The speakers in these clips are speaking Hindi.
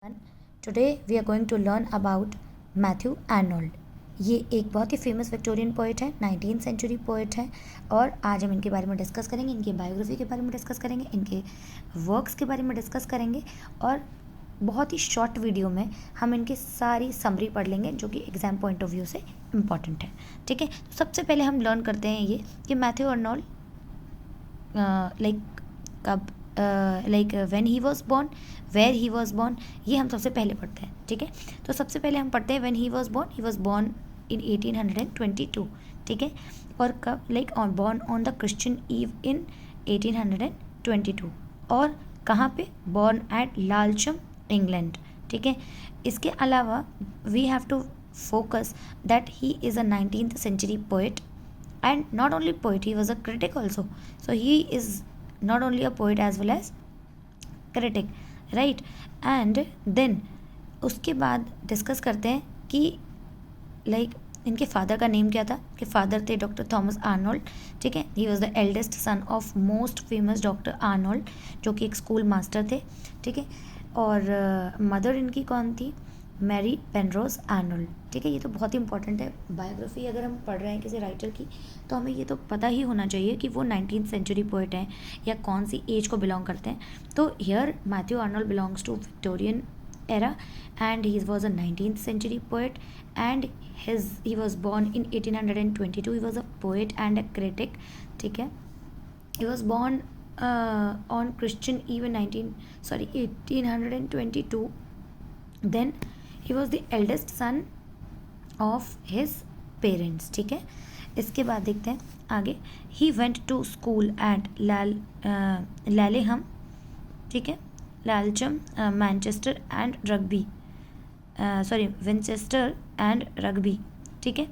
everyone. Today we are going to learn about Matthew Arnold. ये एक बहुत ही फेमस विक्टोरियन पोइट है, 19th सेंचुरी पोइट है. और आज हम इनके बारे में डिस्कस करेंगे, इनकी बायोग्राफी के बारे में डिस्कस करेंगे, इनके वर्क्स के बारे में डिस्कस करेंगे. और बहुत ही शॉर्ट वीडियो में हम इनकी सारी समरी पढ़ लेंगे जो कि एग्जाम पॉइंट ऑफ व्यू से इम्पॉर्टेंट है. ठीक है, तो सबसे पहले हम लर्न करते हैं ये कि मैथ्यू आर्नोल्ड कब when he was born, where he was born, ये हम सबसे पहले पढ़ते हैं. ठीक है, तो सबसे पहले हम पढ़ते हैं when he was born in 1822. ठीक है, और कब born on the Christian eve in 1822. और कहाँ पे? Born at Laleham, England. ठीक है, इसके अलावा we have to focus that he is a 19th century poet, and not only poet, he was a critic also. So he is not only a poet as well as critic, right? And then उसके बाद डिस्कस करते हैं कि इनके फादर का नेम क्या था. कि फादर थे डॉक्टर थॉमस आर्नोल्ड. ठीक है, he was the eldest son of most famous doctor Arnold, जो कि एक स्कूल मास्टर थे. ठीक है, और मदर इनकी कौन थी? Mary Penrose Arnold. ठीक है, ये तो बहुत ही इंपॉर्टेंट है. बायोग्राफी अगर हम पढ़ रहे हैं किसी राइटर की, तो हमें ये तो पता ही होना चाहिए कि वो 19th सेंचुरी पोइट हैं या कौन सी एज को बिलोंग करते हैं. तो here Matthew Arnold belongs to Victorian era, and he was a 19th century poet, and he was born in 1822. He was a poet and a critic. ठीक है, he was born on Christian Eve in 1822. Then he was the eldest son of his parents. ठीक है, इसके बाद देखते हैं आगे. he went to school at Laleham. ठीक है, Laleham, Manchester and Rugby, Winchester and Rugby. ठीक है,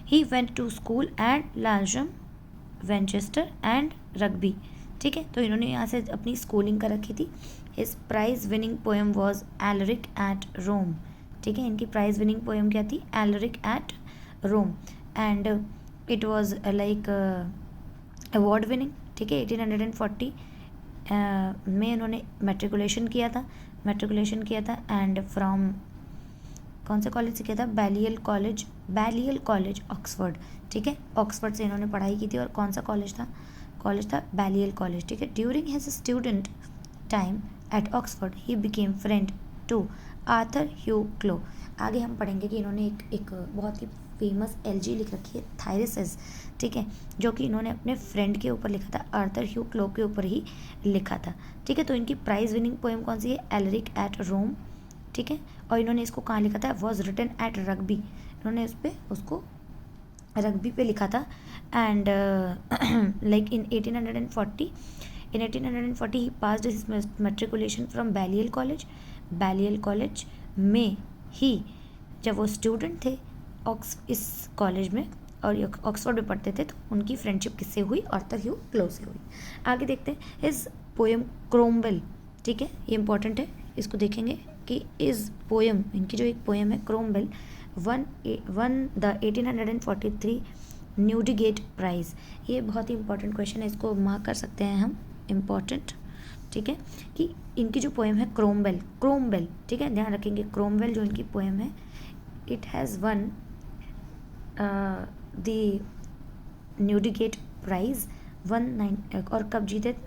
he went to school at Laleham, Winchester and Rugby. ठीक है, तो इन्होंने यहाँ से अपनी स्कूलिंग कर रखी थी. His prize winning poem was Alaric at Rome. ठीक है, इनकी प्राइज विनिंग पोएम क्या थी? Alaric at Rome. And it was award winning. ठीक है, 1840 में इन्होंने मेट्रिकुलेशन किया था. एंड फ्रॉम कौन से कॉलेज से किया था? Balliol college Oxford. ठीक है, ऑक्सफोर्ड से इन्होंने पढ़ाई की थी. और कौन सा कॉलेज था? Balliol college. ठीक है, during his student time at Oxford he became friend to Arthur Hugh Clough. आगे हम पढ़ेंगे कि इन्होंने एक बहुत ही फेमस एलजी लिख रखी है, थायरसिस. ठीक है, जो कि इन्होंने अपने फ्रेंड के ऊपर लिखा था, आर्थर ह्यू क्लो के ऊपर ही लिखा था. ठीक है, तो इनकी प्राइज विनिंग पोएम कौन सी है? Alaric at Rome. ठीक है, और इन्होंने इसको कहाँ लिखा था? Was written at Rugby. इन्होंने उसको रग्बी पे लिखा था. And in 1840 he passed his matriculation from Balliol college में ही, जब वो स्टूडेंट थे इस कॉलेज में और ऑक्सफोर्ड में पढ़ते थे, तो उनकी फ्रेंडशिप किससे हुई? आर्थर ह्यू क्लो से हुई. आगे देखते हैं इस पोएम क्रोमवेल. ठीक है, ये इंपॉर्टेंट है, इसको देखेंगे कि इस पोएम, इनकी जो एक पोएम है क्रोमवेल, वन द 1843 न्यूडिगेट प्राइज. ये बहुत ही इंपॉर्टेंट क्वेश्चन है, इसको मार्क कर सकते हैं हम, इम्पॉर्टेंट. ठीक है, कि इनकी जो पोएम है क्रोमवेल. ठीक है, ध्यान रखेंगे, क्रोमवेल जो इनकी पोएम है, it has won the Newdigate prize और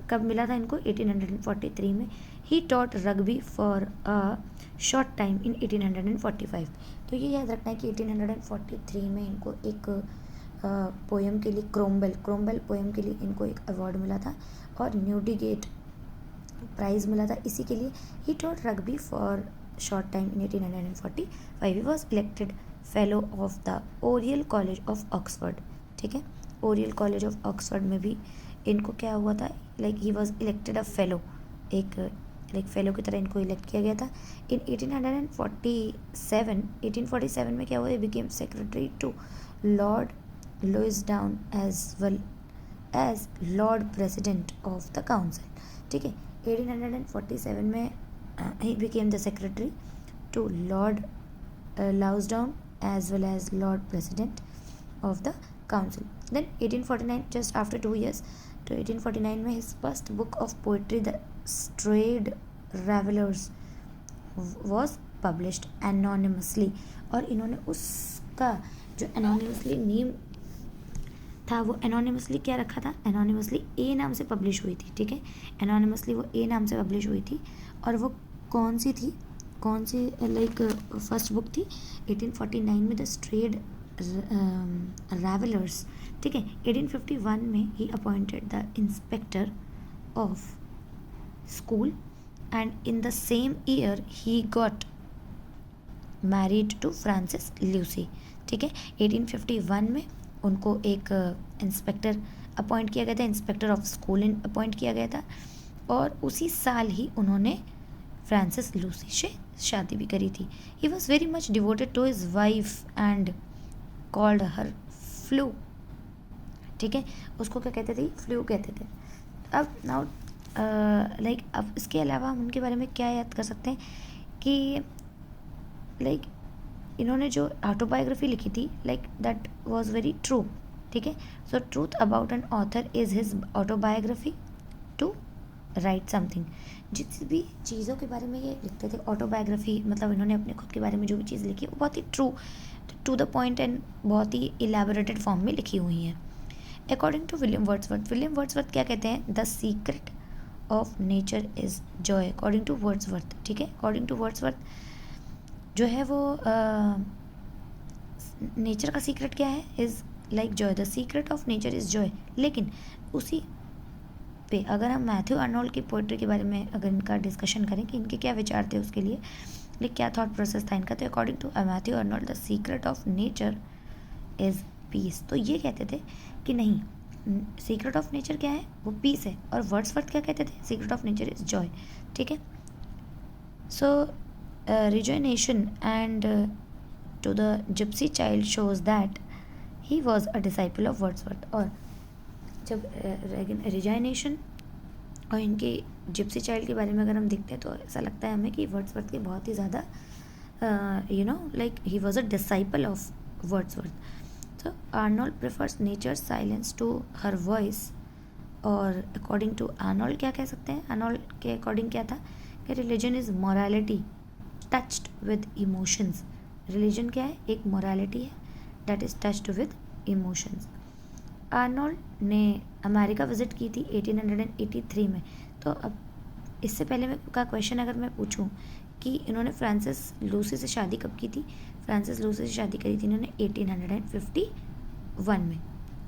कब मिला था इनको? 1843 में. He taught Rugby for a short time in 1845. तो ये याद रखना है कि 1843 में इनको एक पोएम के लिए, क्रोमवेल पोएम के लिए इनको एक अवार्ड मिला था और न्यूडिगेट प्राइज़ मिला था इसी के लिए. ही taught Rugby for short time in 1845. He was elected fellow of the Oryol college of Oxford. ठीक है, ओरियल कॉलेज ऑफ ऑक्सफोर्ड में भी इनको क्या हुआ था? ही वॉज इलेक्टेड अ फेलो, एक फेलो की तरह इनको इलेक्ट किया गया था. इन 1847 में क्या हुआ? Became secretary to Lord Lansdowne as well as Lord President of the council. ठीक है, 1847 में ही became the secretary to Lord Lansdowne as well as Lord President of the Council. Then 1849, just after 2 years, to 1849 में his first book of poetry, The Strayed Travelers, was published anonymously, और इन्होंने उसका जो एनोनिमसली नेम था वो एनोनिमसली क्या रखा था, एनोनिमसली ए नाम से पब्लिश हुई थी, ठीक है, एनोनिमसली वो ए नाम से पब्लिश हुई थी। और वो कौन सी थी, कौन सी लाइक फर्स्ट बुक थी 1849 में, द स्ट्रेड रावेलर्स, ठीक है। 1851 में he appointed the inspector of school and in the same year he got married to Frances Lucy, ठीक है। 1851 में उनको एक इंस्पेक्टर अपॉइंट किया गया था, इंस्पेक्टर ऑफ स्कूल अपॉइंट किया गया था, और उसी साल ही उन्होंने फ्रांसिस लूसी से शादी भी करी थी। He was very much devoted to his wife and called her flu, ठीक है, उसको क्या कहते थे, फ्लू कहते थे। अब नाउ लाइक अब इसके अलावा हम उनके बारे में क्या याद कर सकते हैं कि लाइक इन्होंने जो ऑटोबायोग्राफी लिखी थी like that was very true, ठीक है। So truth about an author is his autobiography to write something. जिस भी चीज़ों के बारे में ये लिखते थे ऑटोबायोग्राफी, मतलब इन्होंने अपने खुद के बारे में जो भी चीज़ लिखी है वो बहुत ही true, to the point and बहुत ही इलेबोरेटेड फॉर्म में लिखी हुई है। अकॉर्डिंग टू विलियम वर्ड्सवर्थ क्या कहते हैं, the secret of nature is joy, according to Wordsworth, ठीक है। अकॉर्डिंग टू वर्ड्सवर्थ जो है वो नेचर का सीक्रेट क्या है, is like Joy, the secret of nature is Joy. लेकिन उसी पे अगर हम मैथ्यू आर्नोल्ड की पोइट्री के बारे में अगर इनका डिस्कशन करें कि इनके क्या विचार थे उसके लिए, लाइक क्या थॉट प्रोसेस था इनका, तो according to Matthew Arnold the secret of nature is peace. तो ये कहते थे कि नहीं, सीक्रेट ऑफ नेचर क्या है, वो पीस है। और वर्ड्सवर्थ क्या कहते थे, secret of nature is Joy, ठीक है। सो rejuvenation and to the gypsy child shows that he was a disciple of Wordsworth। और जब रिजाइनेशन और इनके जिप्सी चाइल्ड के बारे में अगर हम देखते हैं तो ऐसा लगता है हमें कि वर्ड्सवर्थ के बहुत ही ज़्यादा like he was a disciple of Wordsworth. तो Arnold prefers nature silence to her voice, और अकॉर्डिंग टू आर्नोल्ड क्या कह सकते हैं, आर्नोल्ड के अकॉर्डिंग क्या था कि religion is morality touched with emotions. Religion क्या है, एक मोरालिटी है that is touched with emotions. Arnold ने अमेरिका विज़िट की थी 1883 में। तो अब इससे पहले मैं का क्वेश्चन अगर मैं पूछूं कि इन्होंने फ्रांसिस लूसी से शादी कब की थी, फ्रांसिस लूसी से शादी करी थी इन्होंने 1851 में,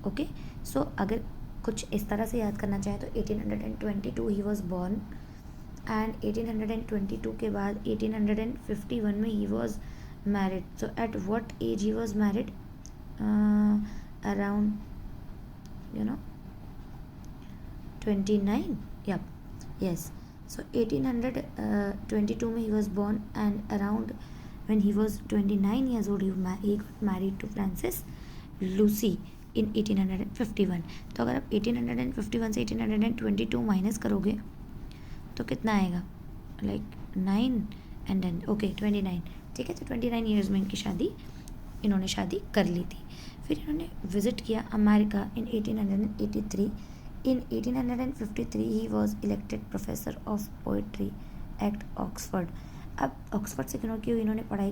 ओके। सो अगर कुछ इस तरह से याद करना चाहें तो 1822 ही वॉज बॉर्न, एंड 1822 के बाद 1851 में he was married. So at what age he was married, around 29, yep, yes। So 1822 में he was born, and around when he was 29 years old he got married to Frances Lucy in 1851। तो अगर आप 1851 से 1822 माइनस करोगे तो कितना आएगा, लाइक 9 एंड देन ओके 29, ठीक है। तो 29 ईयर्स में इनकी इन्होंने शादी कर ली थी। फिर इन्होंने विज़िट किया America in 1883। In 1853 he was elected professor of poetry at Oxford. अब ऑक्सफर्ड से क्योंकि इन्होंने पढ़ाई